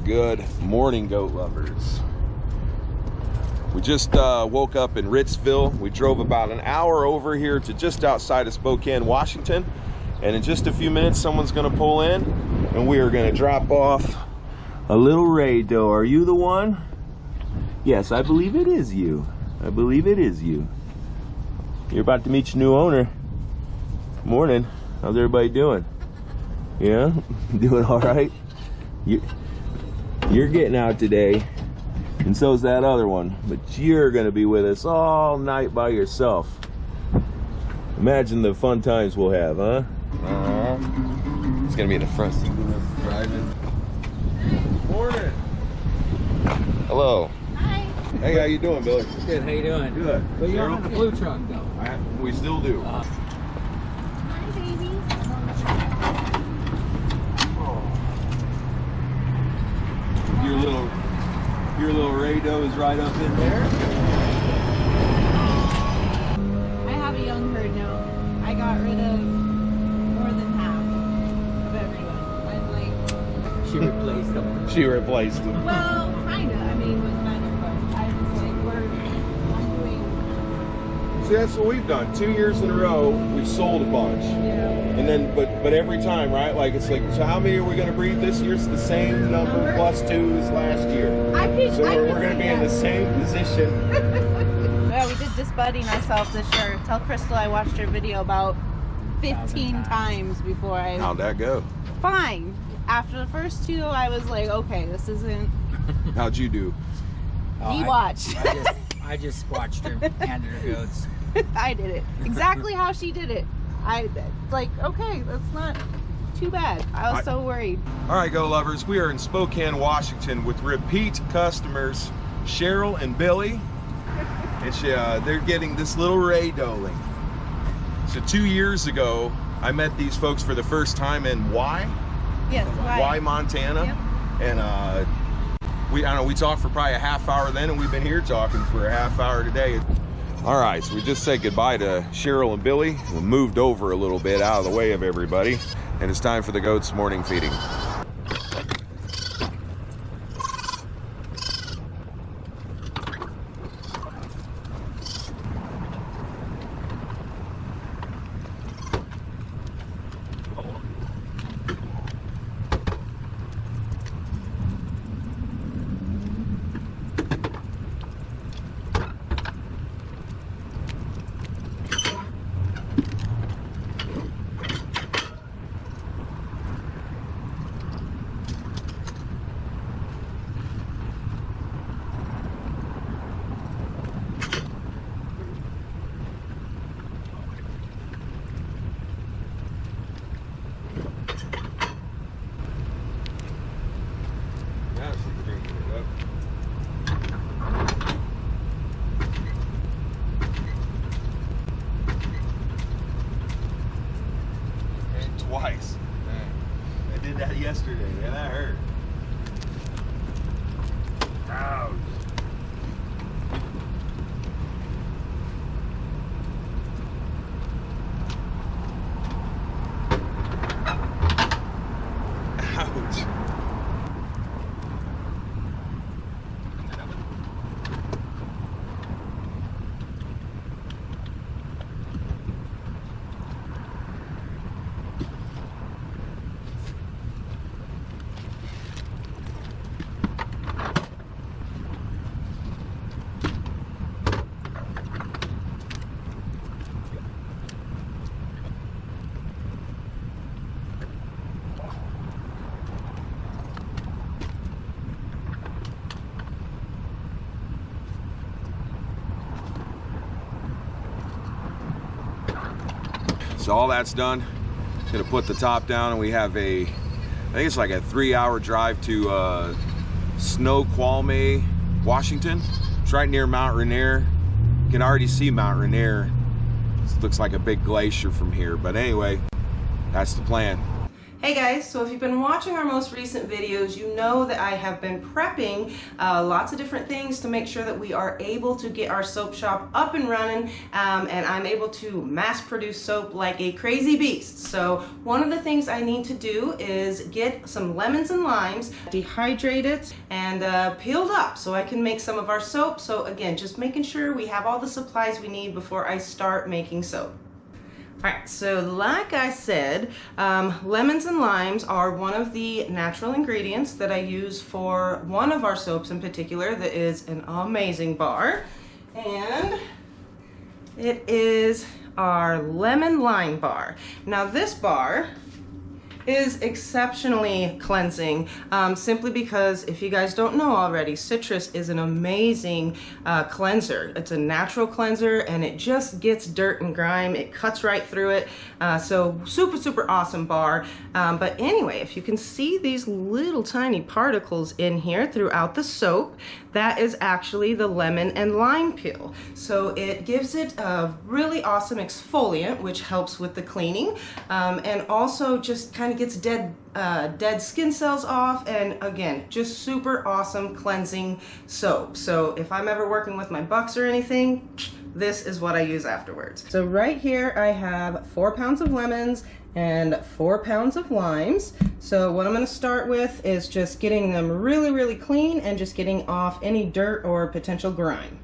Good morning, goat lovers. We just woke up in Ritzville. We drove about an hour over here to just outside of Spokane, Washington. And in just a few minutes, someone's gonna pull in and we are gonna drop off a little ray doe. Are you the one? Yes, I believe it is you. I believe it is you. You're about to meet your new owner. Morning. How's everybody doing? Yeah? Doing all right? You're getting out today, and so's that other one, but you're gonna be with us all night by yourself. Imagine the fun times we'll have, huh? It's gonna be in the front seat with us driving. Morning. Hello. Hi. Hey, how you doing, Billy? Good, how you doing? Good. But you don't have the blue truck though. We still do. Hi, baby. Your little ray doe is right up in there. I have a young herd now. I got rid of more than half of everyone. She replaced them. She replaced him. Well, kinda. I mean, it was better, but I was like, I'm doing. See, that's what we've done. 2 years in a row, we've sold a bunch. Yeah. And then, but every time, right? Like, it's like, so how many are we going to breed this year? It's the same number plus 2 as last year. So we're going to be in the same position. Yeah, we did this budding ourselves this year. Tell Crystal I watched her video about 15 times before I. How'd that go? Fine. After the first 2, I was like, okay, this isn't. How'd you do? We watched. I just watched her and her goats. I did it exactly how she did it. I like, okay, that's not too bad. I was so worried. All right, go lovers. We are in Spokane, Washington with repeat customers, Cheryl and Billy. And they're getting this little ray doeling. So 2 years ago, I met these folks for the first time in Yes, Y, Montana. Yep. And I don't know, we talked for probably a half hour then, and we've been here talking for a half hour today. All right, so we just said goodbye to Cheryl and Billy. We moved over a little bit out of the way of everybody, and it's time for the goats' morning feeding. Twice. I did that yesterday. Yeah, that hurt. Ouch. Ouch. So all that's done. Gonna put the top down, and we have I think it's like a 3-hour drive to Snoqualmie, Washington. It's right near Mount Rainier. You can already see Mount Rainier. It looks like a big glacier from here, but anyway, that's the plan. Hey guys, so if you've been watching our most recent videos, you know that I have been prepping lots of different things to make sure that we are able to get our soap shop up and running, and I'm able to mass produce soap like a crazy beast. So one of the things I need to do is get some lemons and limes, dehydrate it, and peeled up so I can make some of our soap. So again, just making sure we have all the supplies we need before I start making soap. Alright, so like I said, lemons and limes are one of the natural ingredients that I use for one of our soaps in particular that is an amazing bar. And it is our lemon lime bar. Now this bar is exceptionally cleansing, simply because, if you guys don't know already, citrus is an amazing cleanser. It's a natural cleanser and it just gets dirt and grime. It cuts right through it. So super awesome bar. But anyway, if you can see these little tiny particles in here throughout the soap, that is actually the lemon and lime peel. So it gives it a really awesome exfoliant, which helps with the cleaning, and also just kind of gets dead skin cells off, and again, just super awesome cleansing soap. So if I'm ever working with my bucks or anything, this is what I use afterwards. So right here I have 4 pounds of lemons and 4 pounds of limes. So what I'm going to start with is just getting them really clean and just getting off any dirt or potential grime.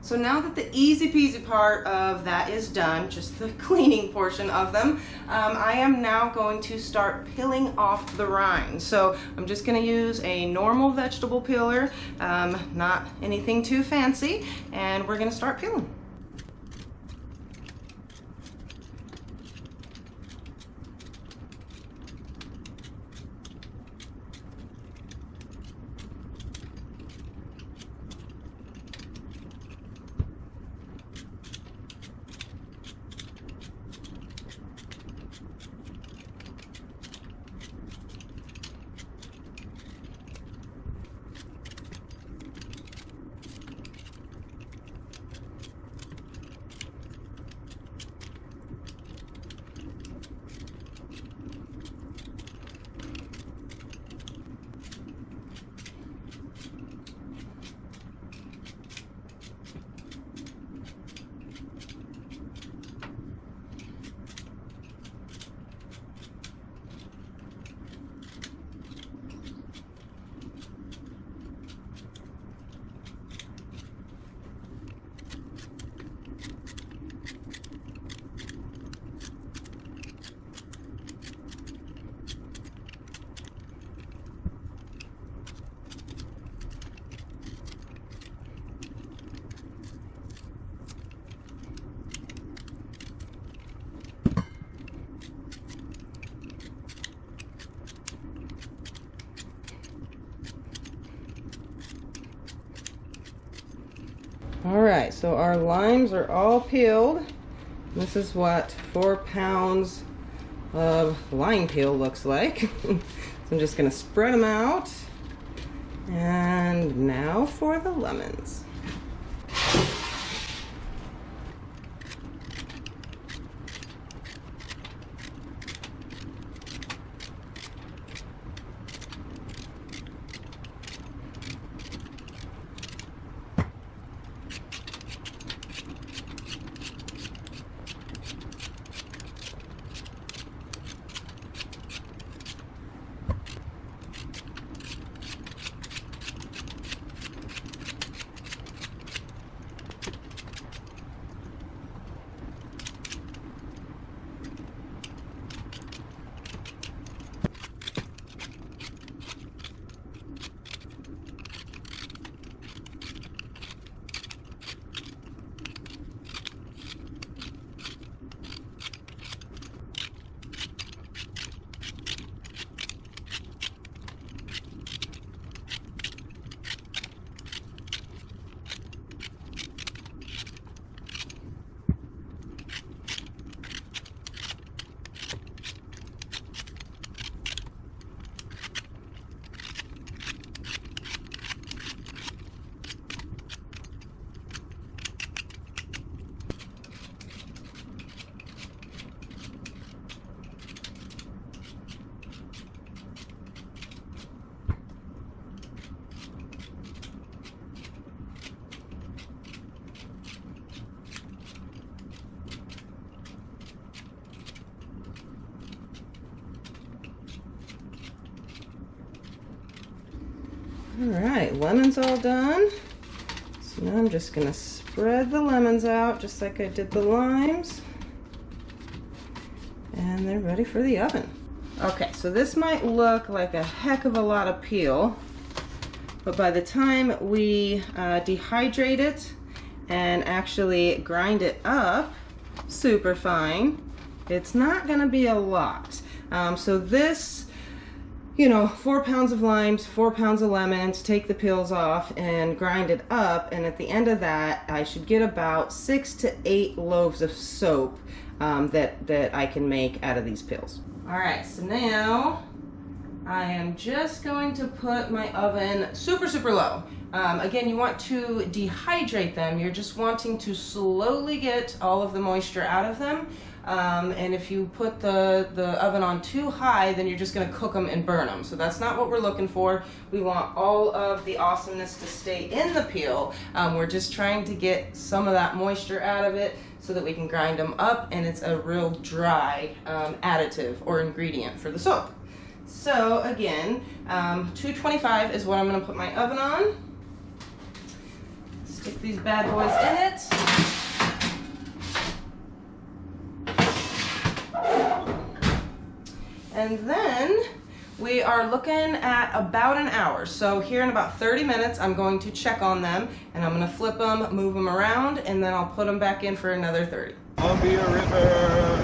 So now that the easy peasy part of that is done, just the cleaning portion of them, I am now going to start peeling off the rinds. So I'm just going to use a normal vegetable peeler, not anything too fancy, and we're going to start peeling. All right, so our limes are all peeled. This is what 4 pounds of lime peel looks like. So I'm just gonna spread them out. And now for the lemons. All right, lemons all done. So now I'm just gonna spread the lemons out just like I did the limes. And they're ready for the oven. Okay, so this might look like a heck of a lot of peel, but by the time we dehydrate it and actually grind it up super fine, it's not gonna be a lot. So this, you know, 4 pounds of limes, 4 pounds of lemons, take the peels off and grind it up, and at the end of that I should get about 6 to 8 loaves of soap that I can make out of these peels. All right, so now I am just going to put my oven super low. Again, you want to dehydrate them. You're just wanting to slowly get all of the moisture out of them. And if you put the oven on too high, then you're just going to cook them and burn them. So that's not what we're looking for. We want all of the awesomeness to stay in the peel. We're just trying to get some of that moisture out of it so that we can grind them up, and it's a real dry additive or ingredient for the soap. So again, 225 is what I'm going to put my oven on. Stick these bad boys in it. And then we are looking at about an hour. So here in about 30 minutes, I'm going to check on them, and I'm going to flip them, move them around, and then I'll put them back in for another 30. Columbia River.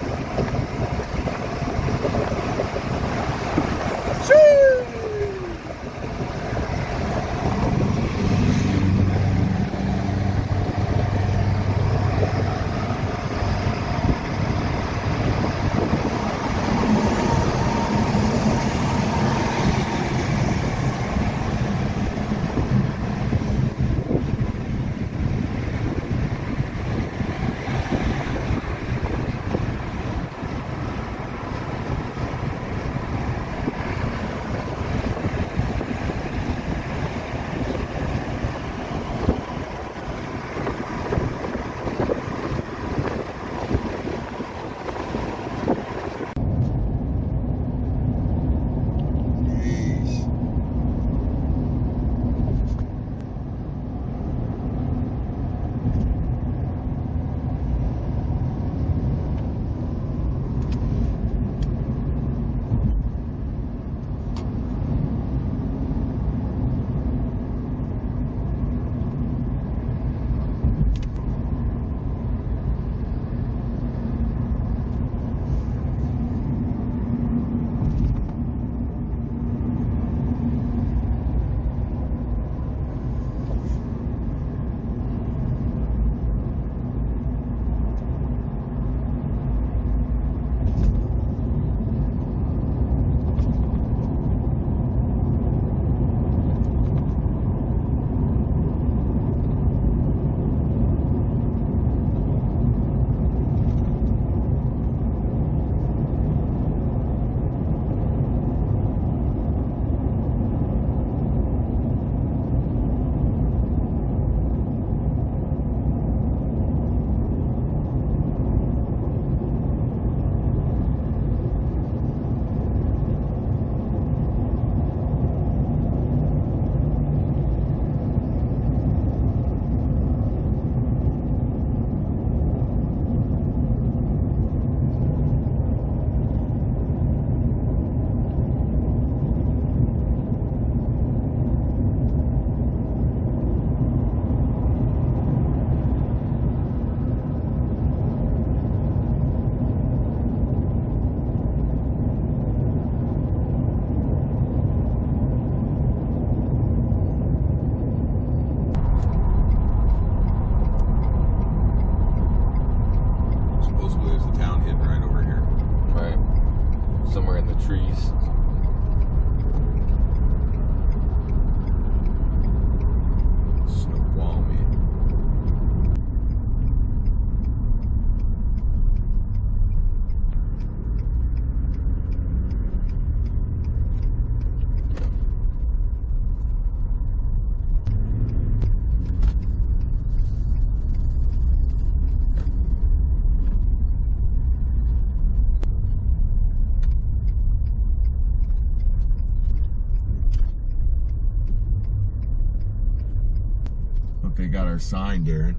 they got our sign, Daren.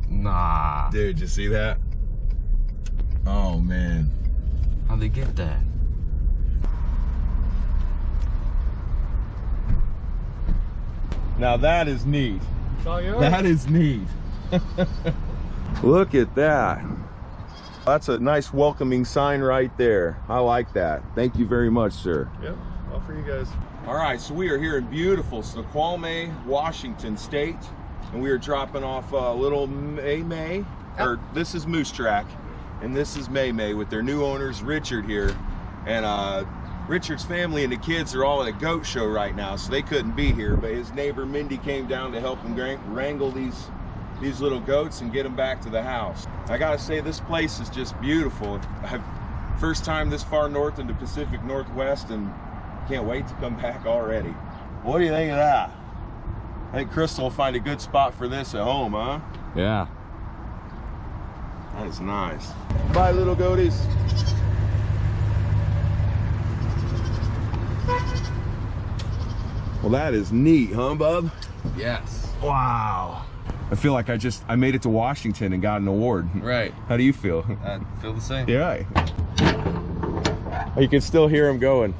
Nah. Dude, you see that? Oh, man. How'd they get that? Now that is neat. It's all yours. That is neat. Look at that. That's a nice welcoming sign right there. I like that. Thank you very much, sir. Yep, all for you guys. All right, so we are here in beautiful Spokane, Washington State, and we are dropping off a little May, or this is Moose Track, and this is May with their new owners, Richard here, and Richard's family and the kids are all at a goat show right now, so they couldn't be here, but his neighbor Mindy came down to help him wrangle these little goats and get them back to the house. I gotta say, this place is just beautiful. First time this far north in the Pacific Northwest, and can't wait to come back already. What do you think of that? I think Crystal will find a good spot for this at home, huh? Yeah. That is nice. Bye, little goaties. Well, that is neat, huh, bub? Yes. Wow. I feel like I made it to Washington and got an award. Right. How do you feel? I feel the same. Yeah. You can still hear him going.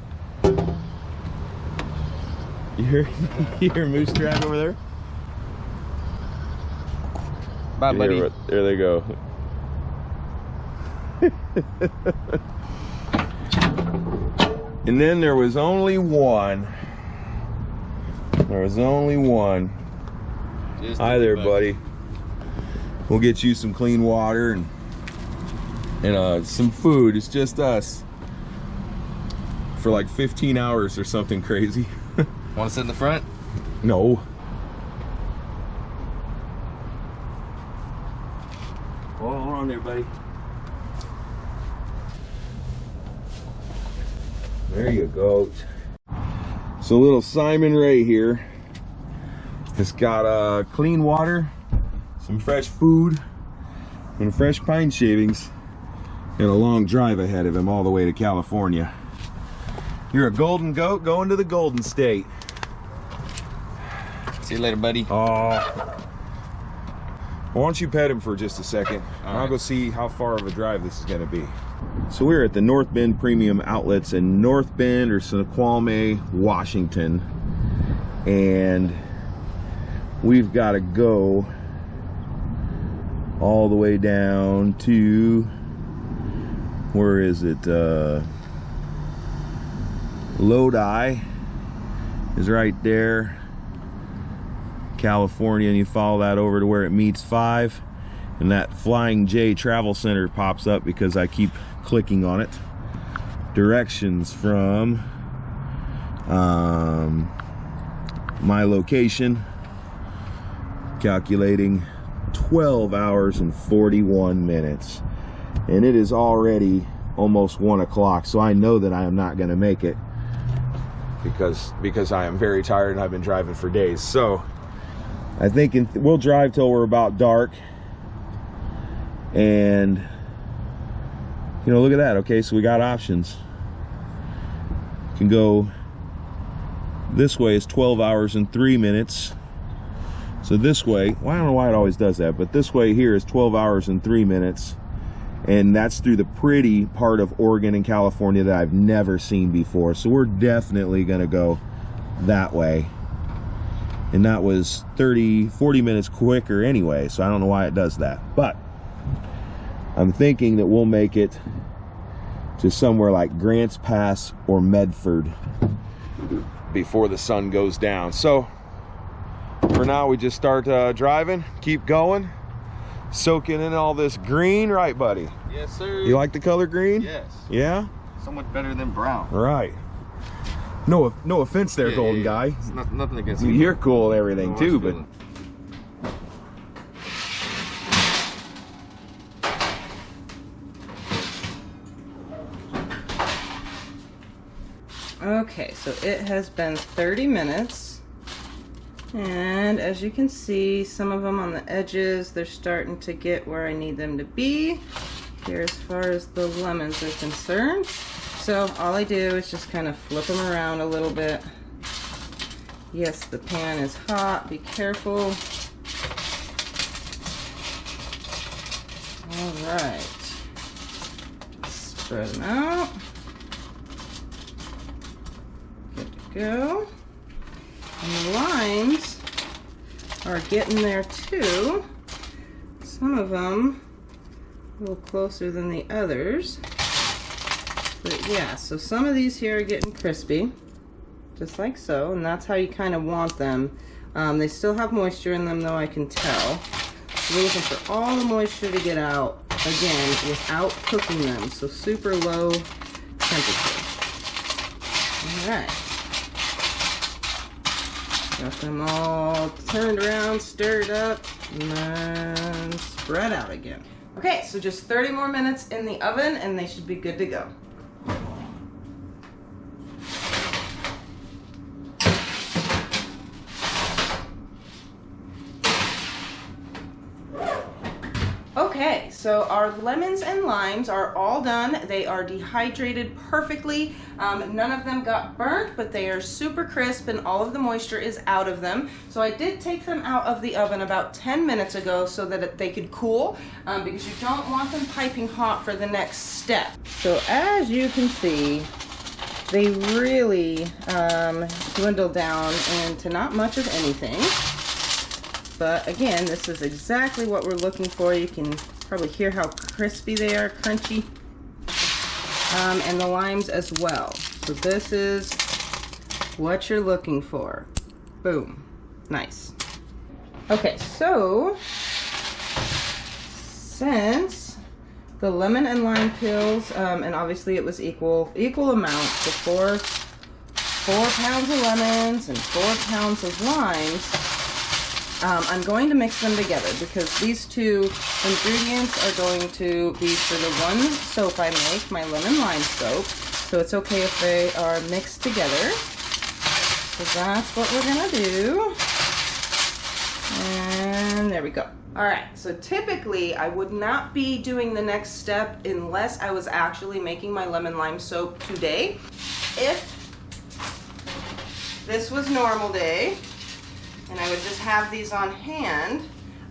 You hear Moose Track over there? Bye, buddy. There they go. And then there was only one. Just Hi there, buddy. We'll get you some clean water and some food. It's just us for like 15 hours or something crazy. Want to sit in the front? No. Hold on there, buddy. There you go. So little Simon Ray here has got clean water, some fresh food, and fresh pine shavings, and a long drive ahead of him all the way to California. You're a golden goat going to the Golden State. See you later, buddy. Oh. Why don't you pet him for just a second? All I'll right. go see how far of a drive this is going to be. So we're at the North Bend Premium Outlets in North Bend or Snoqualmie, Washington. And we've got to go all the way down to, where is it? Lodi is right there, California, and you follow that over to where it meets 5, and that Flying J Travel Center pops up because I keep clicking on it. Directions from my location, calculating 12 hours and 41 minutes, and it is already almost 1 o'clock, so I know that I am not going to make it because I am very tired and I've been driving for days. So I think we'll drive till we're about dark, and you know, look at that. Okay, so we got options. You can go this way is 12 hours and 3 minutes. So this way, well, I don't know why it always does that, but this way here is 12 hours and 3 minutes. And that's through the pretty part of Oregon and California that I've never seen before. So we're definitely gonna go that way. And that was 40 minutes quicker anyway, so I don't know why it does that. But I'm thinking that we'll make it to somewhere like Grants Pass or Medford before the sun goes down. So for now, we just start driving, keep going, soaking in all this green, right, buddy? Yes, sir. You like the color green? Yes. Yeah? Somewhat better than brown. Right. No offense there, Yeah, golden yeah, guy. It's nothing against you. You're cool and everything No, too, it's but good. Okay, so it has been 30 minutes, and as you can see, some of them on the edges, they're starting to get where I need them to be here as far as the lemons are concerned. So all I do is just kind of flip them around a little bit. Yes, the pan is hot, be careful. All right. Spread them out. Good to go. And the limes are getting there too. Some of them a little closer than the others. But yeah, so some of these here are getting crispy, just like so, and that's how you kind of want them. They still have moisture in them though, I can tell. So we're looking for all the moisture to get out, again, without cooking them, so super low temperature. All right. Got them all turned around, stirred up, and then spread out again. Okay, so just 30 more minutes in the oven and they should be good to go. Okay, so our lemons and limes are all done. They are dehydrated perfectly. None of them got burnt, but they are super crisp and all of the moisture is out of them. So I did take them out of the oven about 10 minutes ago so that they could cool, because you don't want them piping hot for the next step. So as you can see, they really dwindle down into not much of anything. But again, this is exactly what we're looking for. You can probably hear how crispy they are, crunchy. And the limes as well. So this is what you're looking for. Boom. Nice. Okay, so since the lemon and lime peels, and obviously it was equal amounts, so 4 pounds of lemons and 4 pounds of limes, I'm going to mix them together because these two ingredients are going to be for the one soap I make, my lemon lime soap. So it's okay if they are mixed together. So that's what we're gonna do. And there we go. All right, so typically I would not be doing the next step unless I was actually making my lemon lime soap today. If this was normal day, and I would just have these on hand,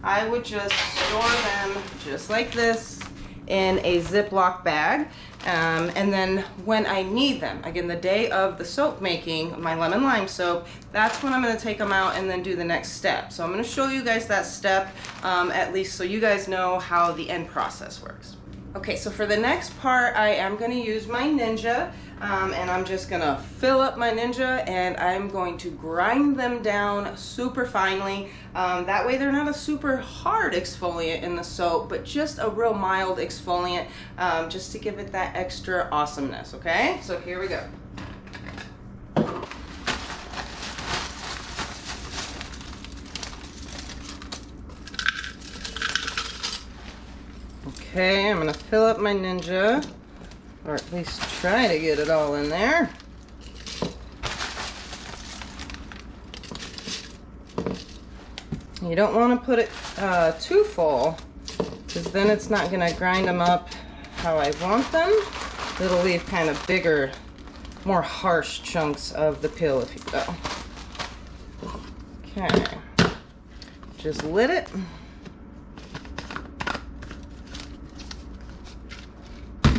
I would just store them just like this in a Ziploc bag. And then when I need them, again, the day of the soap making, my lemon lime soap, that's when I'm gonna take them out and then do the next step. So I'm gonna show you guys that step, at least so you guys know how the end process works. Okay, so for the next part, I am gonna use my Ninja, and I'm just gonna fill up my Ninja and I'm going to grind them down super finely. That way they're not a super hard exfoliant in the soap, but just a real mild exfoliant, just to give it that extra awesomeness, okay? So here we go. Okay, I'm gonna fill up my Ninja, or at least try to get it all in there. You don't want to put it too full, because then it's not gonna grind them up how I want them. It'll leave kind of bigger, more harsh chunks of the peel if you will. Okay, just lid it.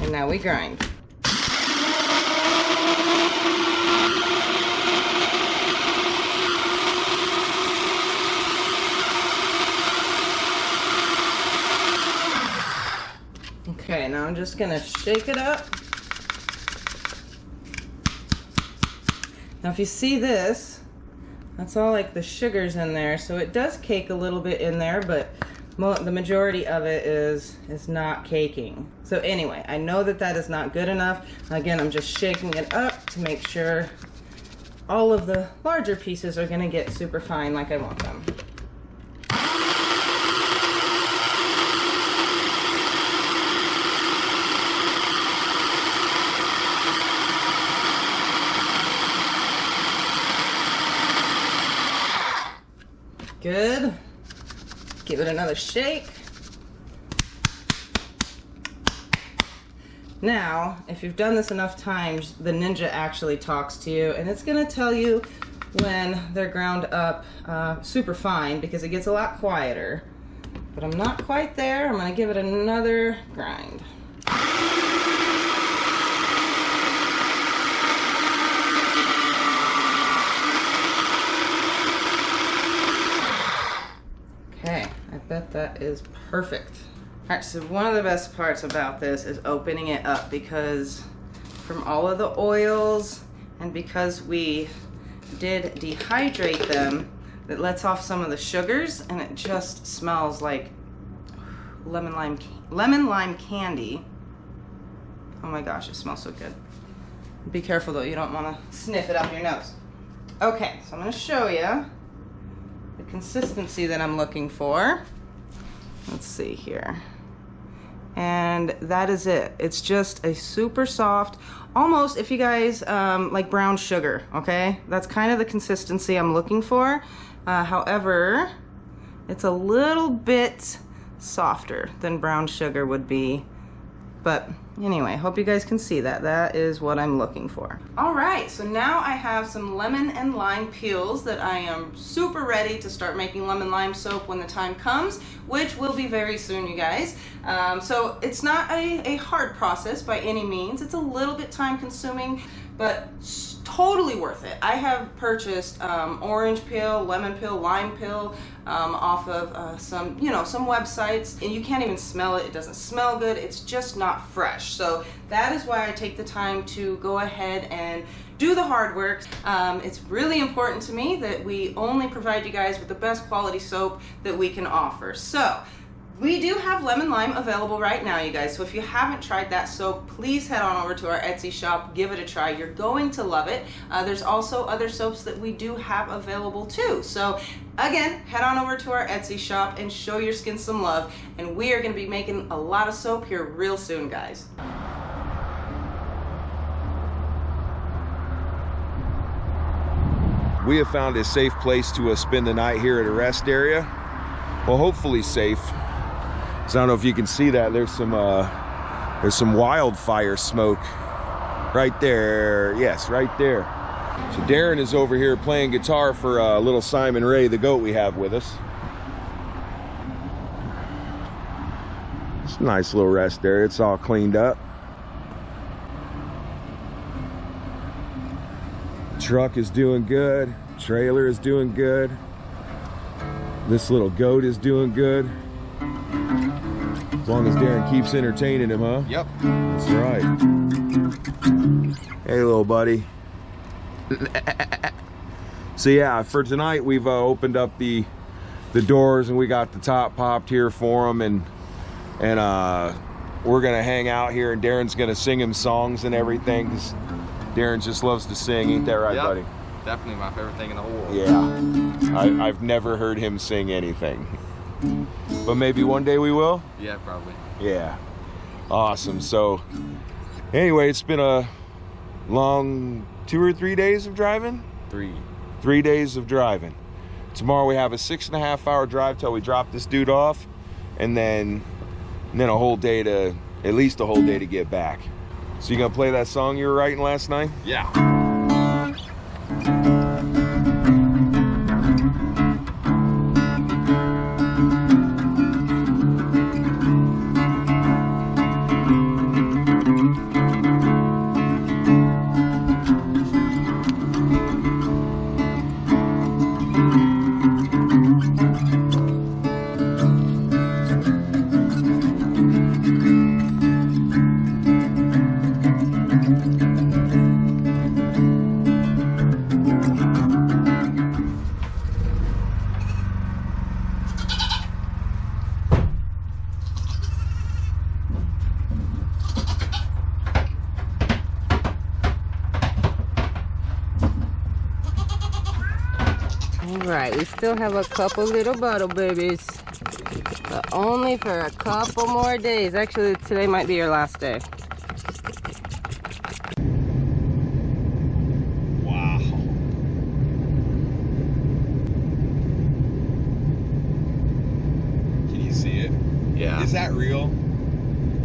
And now we grind. Okay, now I'm just gonna shake it up. Now if you see this, that's all like the sugars in there, so it does cake a little bit in there, but the majority of it is not caking. So anyway, I know that that is not good enough. Again, I'm just shaking it up to make sure all of the larger pieces are gonna get super fine like I want them. Good. Give it another shake. Now, if you've done this enough times, the Ninja actually talks to you, and it's gonna tell you when they're ground up super fine, because it gets a lot quieter. but I'm not quite there. I'm gonna give it another grind. Okay, I bet that is perfect. All right, so one of the best parts about this is opening it up, because from all of the oils and because we did dehydrate them, it lets off some of the sugars and it just smells like lemon lime candy. Oh my gosh, it smells so good. Be careful though, you don't want to sniff it up your nose. Okay, so I'm going to show you the consistency that I'm looking for. Let's see here. And that is it. It's just a super soft, almost, if you guys like brown sugar, okay? That's kind of the consistency I'm looking for. However, it's a little bit softer than brown sugar would be. But anyway, hope you guys can see that. That is what I'm looking for. All right, so now I have some lemon and lime peels that I am super ready to start making lemon lime soap when the time comes, which will be very soon, you guys. So it's not a hard process by any means. It's a little bit time consuming, but totally worth it. I have purchased orange peel, lemon peel, lime peel off of some websites, and you can't even smell it. It doesn't smell good. It's just not fresh. So that is why I take the time to go ahead and do the hard work. It's really important to me that we only provide you guys with the best quality soap that we can offer. So we do have lemon lime available right now, you guys. So if you haven't tried that soap, please head on over to our Etsy shop, give it a try. You're going to love it. There's also other soaps that we do have available too. So again, head on over to our Etsy shop and show your skin some love. And we are going to be making a lot of soap here real soon, guys. We have found a safe place to spend the night here at a rest area. Well, hopefully safe. So I don't know if you can see that. There's some wildfire smoke right there. Yes, right there. So Daren is over here playing guitar for little Simon Ray, the goat we have with us. It's a nice little rest area. It's all cleaned up. Truck is doing good. Trailer is doing good. This little goat is doing good. As long as Daren keeps entertaining him, huh? Yep. That's right. Hey, little buddy. So yeah, for tonight we've opened up the doors and we got the top popped here for him, and we're gonna hang out here, and Daren's gonna sing him songs and everything, because Daren just loves to sing. Ain't that right, Yep. buddy? Definitely my favorite thing in the whole world. Yeah. I've never heard him sing anything. But maybe one day we will? Yeah, probably. Yeah. Awesome. So anyway, it's been a long 2 or 3 days of driving? 3 days of driving. Tomorrow we have a 6.5 hour drive till we drop this dude off, and then a whole day to, at least a whole day to get back. So you gonna play that song you were writing last night? Yeah. Alright, we still have a couple little bottle babies, but only for a couple more days. Actually, today might be your last day. Wow. Can you see it? Yeah. Is that real?